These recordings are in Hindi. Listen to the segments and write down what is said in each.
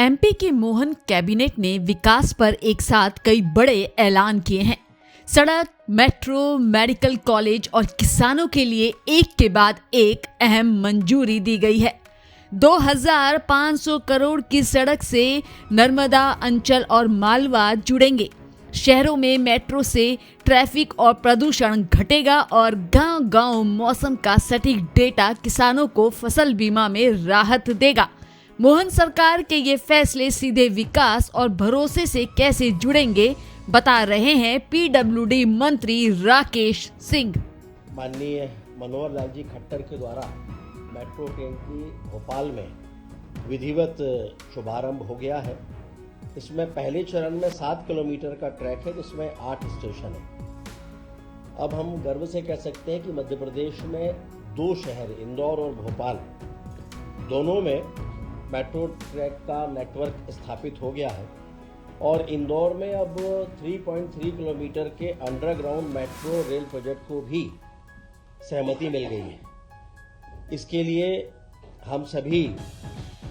एमपी के मोहन कैबिनेट ने विकास पर एक साथ कई बड़े ऐलान किए हैं। सड़क, मेट्रो, मेडिकल कॉलेज और किसानों के लिए एक के बाद एक अहम मंजूरी दी गई है। 2500 करोड़ की सड़क से नर्मदा, अंचल और मालवा जुड़ेंगे। शहरों में मेट्रो से ट्रैफिक और प्रदूषण घटेगा और गांव-गांव मौसम का सटीक डेटा किसानों को फसल बीमा में राहत देगा। मोहन सरकार के ये फैसले सीधे विकास और भरोसे से कैसे जुड़ेंगे, बता रहे हैं पीडब्ल्यूडी मंत्री राकेश सिंह। माननीय मनोहर लाल जी खट्टर के द्वारा मेट्रो ट्रेन की भोपाल में विधिवत शुभारंभ हो गया है। इसमें पहले चरण में 7 किलोमीटर का ट्रैक है, जिसमें 8 स्टेशन है। अब हम गर्व से कह सकते हैं कि मध्य प्रदेश में 2 शहर इंदौर और भोपाल दोनों में मेट्रो ट्रैक का नेटवर्क स्थापित हो गया है और इंदौर में अब 3.3 किलोमीटर के अंडरग्राउंड मेट्रो रेल प्रोजेक्ट को भी सहमति मिल गई है। इसके लिए हम सभी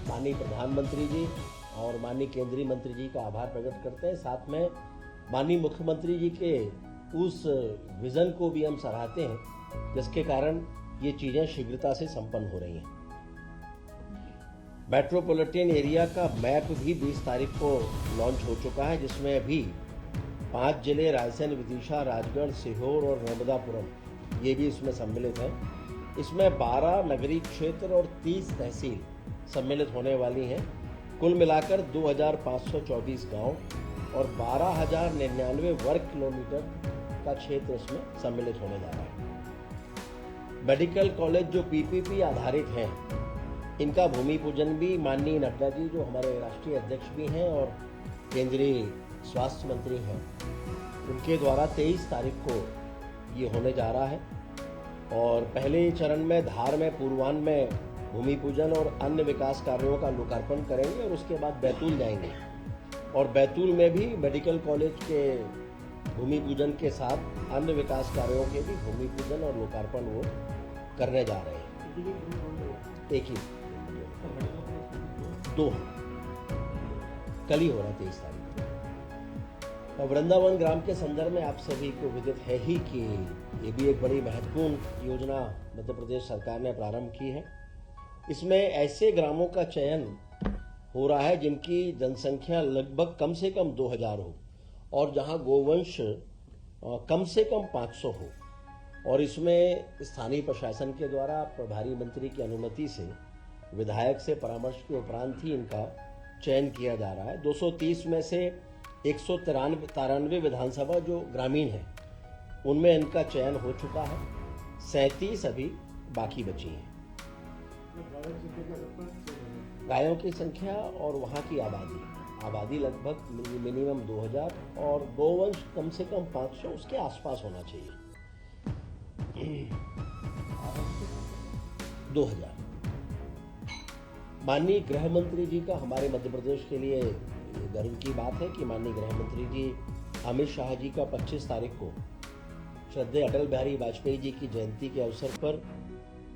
माननीय प्रधानमंत्री जी और माननीय केंद्रीय मंत्री जी का आभार प्रकट करते हैं। साथ में माननीय मुख्यमंत्री जी के उस विजन को भी हम सराहते हैं, जिसके कारण ये चीज़ें शीघ्रता से संपन्न हो रही हैं। मेट्रोपॉलिटन एरिया का मैप भी 20 तारीख को लॉन्च हो चुका है, जिसमें अभी 5 जिले रायसेन, विदिशा, राजगढ़, सीहोर और नर्मदापुरम ये भी इसमें सम्मिलित है। इसमें 12 नगरीय क्षेत्र और 30 तहसील सम्मिलित होने वाली हैं। कुल मिलाकर 2524 गांव और 12,099 वर्ग किलोमीटर का क्षेत्र इसमें सम्मिलित होने जा रहा है। मेडिकल कॉलेज जो पीपीपी आधारित हैं, इनका भूमि पूजन भी माननीय नड्डा जी, जो हमारे राष्ट्रीय अध्यक्ष भी हैं और केंद्रीय स्वास्थ्य मंत्री हैं, उनके द्वारा 23 तारीख को ये होने जा रहा है। और पहले चरण में धार में, पूर्वान में भूमि पूजन और अन्य विकास कार्यों का लोकार्पण करेंगे और उसके बाद बैतूल जाएंगे और बैतूल में भी मेडिकल कॉलेज के भूमि पूजन के साथ अन्य विकास कार्यों के भी भूमि पूजन और लोकार्पण वो करने जा रहे हैं। एक ही 2 कल ही हो रहा है 23 तारीख को। और वृंदावन ग्राम के संदर्भ में आप सभी को विदित है ही कि ये भी एक बड़ी महत्वपूर्ण योजना मध्य प्रदेश सरकार ने प्रारंभ की है। इसमें ऐसे ग्रामों का चयन हो रहा है जिनकी जनसंख्या लगभग कम से कम 2000 हो और जहां गोवंश कम से कम 500 हो। और इसमें स्थानीय प्रशासन के द्वारा प्रभारी मंत्री की अनुमति से विधायक से परामर्श के उपरांत ही इनका चयन किया जा रहा है। 230 में से 193 विधानसभा जो ग्रामीण है, उनमें इनका चयन हो चुका है। 37 अभी बाकी बची हैं। गायों की संख्या और वहाँ की आबादी लगभग मिनिमम 2000 और गोवंश कम से कम 500 उसके आसपास होना चाहिए। 2000। माननीय गृह मंत्री जी का हमारे मध्य प्रदेश के लिए गर्व की बात है कि माननीय गृह मंत्री जी अमित शाह जी का 25 तारीख को श्रद्धेय अटल बिहारी वाजपेयी जी की जयंती के अवसर पर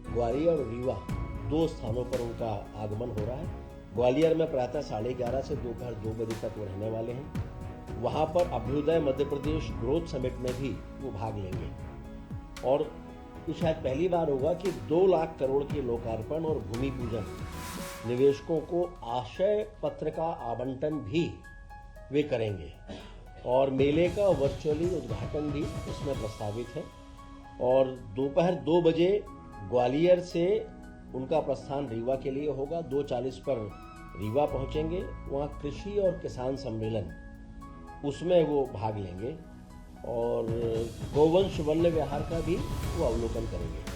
ग्वालियर और रीवा 2 स्थानों पर उनका आगमन हो रहा है। ग्वालियर में प्रातः 11:30 से दोपहर 2 बजे तक वो रहने वाले हैं। वहाँ पर अभ्युदय मध्य प्रदेश ग्रोथ समिट में भी वो भाग लेंगे और ये शायद पहली बार होगा कि 2 लाख करोड़ के लोकार्पण और भूमि पूजन, निवेशकों को आशय पत्र का आवंटन भी वे करेंगे और मेले का वर्चुअली उद्घाटन भी इसमें प्रस्तावित है। और दोपहर 2 बजे ग्वालियर से उनका प्रस्थान रीवा के लिए होगा। 2:40 पर रीवा पहुंचेंगे। वहाँ कृषि और किसान सम्मेलन, उसमें वो भाग लेंगे और गोवंश वन्य विहार का भी वो अवलोकन करेंगे।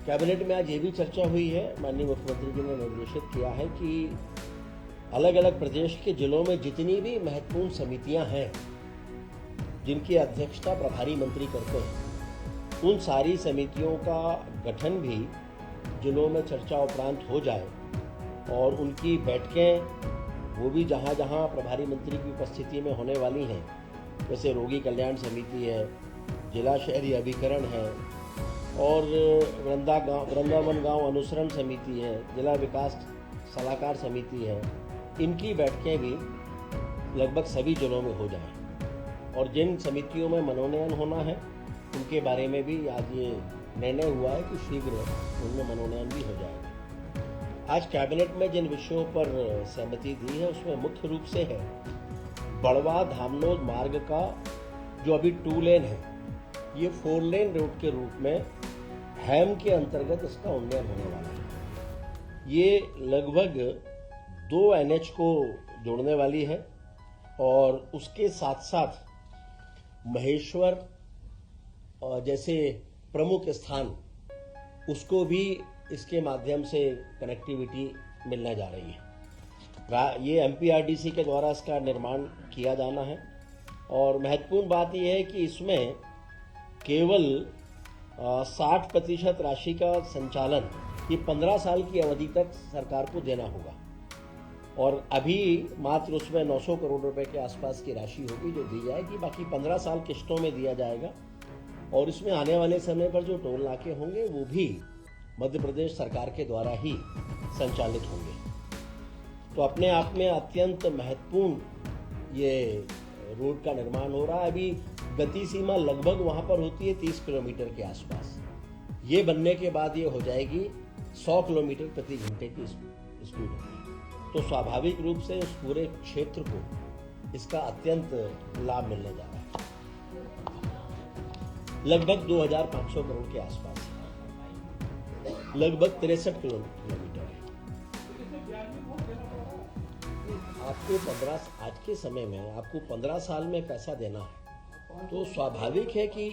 कैबिनेट में आज ये भी चर्चा हुई है, माननीय मुख्यमंत्री जी ने निर्देशित किया है कि अलग अलग प्रदेश के जिलों में जितनी भी महत्वपूर्ण समितियां हैं जिनकी अध्यक्षता प्रभारी मंत्री करते हैं, उन सारी समितियों का गठन भी जिलों में चर्चा उपरांत हो जाए और उनकी बैठकें वो भी जहाँ जहाँ प्रभारी मंत्री की उपस्थिति में होने वाली हैं, जैसे रोगी कल्याण समिति है, जिला शहरी अभिकरण है, और वृंदावन गांव अनुसरण समिति है, जिला विकास सलाहकार समिति है, इनकी बैठकें भी लगभग सभी जिलों में हो जाएं। और जिन समितियों में मनोनयन होना है उनके बारे में भी आज ये निर्णय हुआ है कि शीघ्र उनमें मनोनयन भी हो जाएगा। आज कैबिनेट में जिन विषयों पर सहमति दी है उसमें मुख्य रूप से है बड़वा धामनोद मार्ग का जो अभी 2 लेन है, ये 4 लेन रोड के रूप में हैम के अंतर्गत इसका उन्नयन होने वाला है। ये लगभग 2 NH को जोड़ने वाली है और उसके साथ साथ महेश्वर जैसे प्रमुख स्थान उसको भी इसके माध्यम से कनेक्टिविटी मिलने जा रही है। ये MPRDC के द्वारा इसका निर्माण किया जाना है और महत्वपूर्ण बात यह है कि इसमें केवल 60% राशि का संचालन ये 15 साल की अवधि तक सरकार को देना होगा और अभी मात्र उसमें 900 करोड़ रुपए के आसपास की राशि होगी जो दी जाएगी। बाकी 15 साल किश्तों में दिया जाएगा और इसमें आने वाले समय पर जो टोल नाके होंगे वो भी मध्य प्रदेश सरकार के द्वारा ही संचालित होंगे। तो अपने आप में अत्यंत महत्वपूर्ण ये रोड का निर्माण हो रहा है। अभी गति सीमा लगभग वहाँ पर होती है 30 किलोमीटर के आसपास। ये बनने के बाद ये हो जाएगी 100 किलोमीटर प्रति घंटे की स्पीड होगी। तो स्वाभाविक रूप से उस पूरे क्षेत्र को इसका अत्यंत लाभ मिलने जा रहा है। लगभग 2500 करोड़ के आसपास, लगभग 63 किलोमीटर है। आपको 15 आज के समय में आपको 15 साल में पैसा देना है तो स्वाभाविक है कि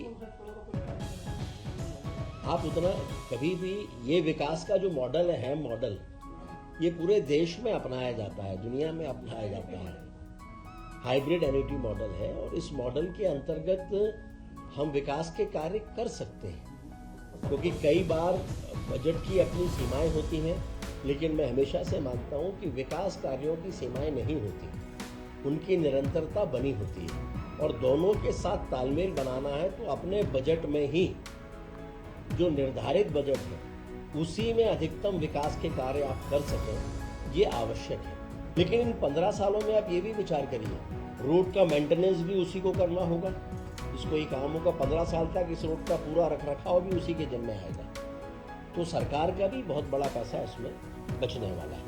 आप उतना कभी भी ये विकास का जो मॉडल है मॉडल ये पूरे देश में अपनाया जाता है, दुनिया में अपनाया जाता है। हाइब्रिड एन्युटी मॉडल है और इस मॉडल के अंतर्गत हम विकास के कार्य कर सकते हैं क्योंकि कई बार बजट की अपनी सीमाएं होती हैं, लेकिन मैं हमेशा से मानता हूं कि विकास कार्यों की सीमाएं नहीं होती, उनकी निरंतरता बनी होती है और दोनों के साथ तालमेल बनाना है तो अपने बजट में ही जो निर्धारित बजट है उसी में अधिकतम विकास के कार्य आप कर सकें, ये आवश्यक है। लेकिन इन 15 सालों में आप ये भी विचार करिए, रोड का मेंटेनेंस भी उसी को करना होगा, इसको ही काम होगा। 15 साल तक इस रोड का पूरा रखरखाव भी उसी के जिम्मे आएगा। तो सरकार का भी बहुत बड़ा पैसा इसमें बचने वाला है।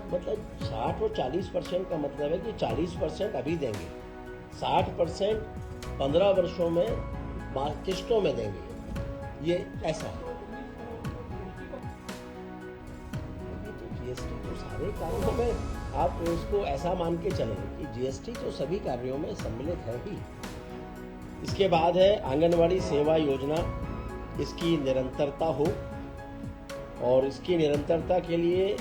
मतलब 60 और 40% का मतलब है कि 40% अभी देंगे, 60% 15 वर्षों में किश्तों में देंगे, ये ऐसा है। तो GST तो सारे कार्यों में आप उसको ऐसा मान के चलें कि GST तो सभी कार्यों में सम्मिलित है ही। इसके बाद है आंगनवाड़ी सेवा योजना, इसकी निरंतरता हो और इसकी निरंतरता के लिए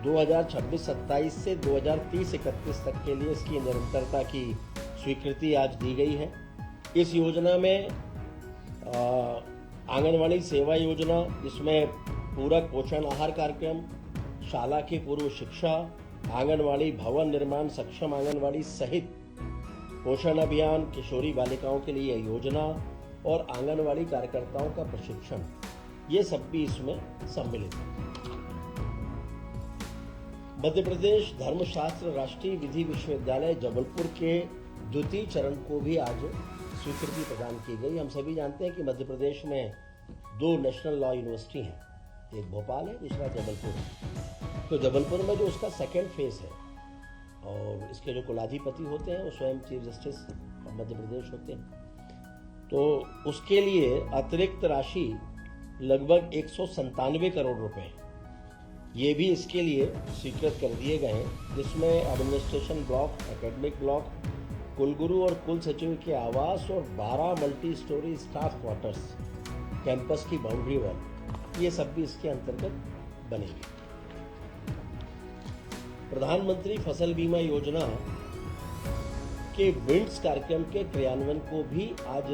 2026-27 से 2030-31 तक के लिए इसकी निरंतरता की स्वीकृति आज दी गई है। इस योजना में आंगनवाड़ी सेवा योजना जिसमें पूरक पोषण आहार कार्यक्रम, शाला की पूर्व शिक्षा, आंगनवाड़ी भवन निर्माण, सक्षम आंगनवाड़ी सहित पोषण अभियान, किशोरी बालिकाओं के लिए योजना और आंगनवाड़ी कार्यकर्ताओं का प्रशिक्षण, ये सब भी इसमें सम्मिलित है। मध्य प्रदेश धर्मशास्त्र राष्ट्रीय विधि विश्वविद्यालय जबलपुर के द्वितीय चरण को भी आज स्वीकृति प्रदान की गई। हम सभी जानते हैं कि मध्य प्रदेश में 2 नेशनल लॉ यूनिवर्सिटी हैं, एक भोपाल है, दूसरा जबलपुर है। तो जबलपुर में जो उसका सेकेंड फेज है और इसके जो कुलाधिपति होते हैं वो स्वयं चीफ जस्टिस मध्य प्रदेश होते हैं, तो उसके लिए अतिरिक्त राशि लगभग 197 करोड़ रुपए ये भी इसके लिए स्वीकृत कर दिए गए हैं, जिसमें एडमिनिस्ट्रेशन ब्लॉक, एकेडमिक ब्लॉक, कुलगुरु और कुल सचिव के आवास और 12 multi storey staff quarters, campus की बाउंड्री वॉल, ये सब भी इसके अंतर्गत बनेगी। प्रधानमंत्री फसल बीमा योजना के विंड्स कार्यक्रम के क्रियान्वयन को भी आज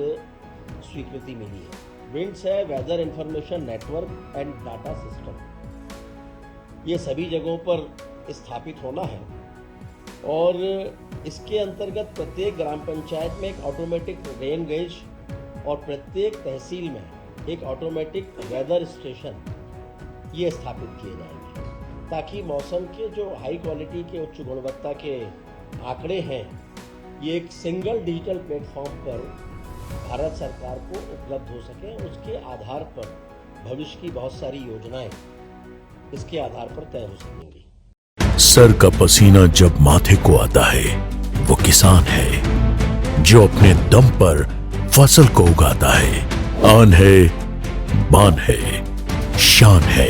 स्वीकृति मिली है। विंड्स है weather information network and data system, ये सभी जगहों पर स्थापित होना है और इसके अंतर्गत प्रत्येक ग्राम पंचायत में एक ऑटोमेटिक रेन गेज और प्रत्येक तहसील में एक ऑटोमेटिक वेदर स्टेशन ये स्थापित किए जाएंगे, ताकि मौसम के जो हाई क्वालिटी के उच्च गुणवत्ता के आंकड़े हैं ये एक सिंगल डिजिटल प्लेटफॉर्म पर भारत सरकार को उपलब्ध हो सके। उसके आधार पर भविष्य की बहुत सारी योजनाएं इसके आधार पर तय हो सकेंगी। सर का पसीना जब माथे को आता है वो किसान है जो अपने दम पर फसल को उगाता है। आन है, बान है, शान है,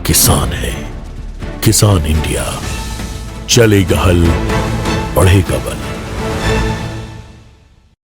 किसान है। किसान इंडिया, चलेगा हल, बढ़ेगा बल।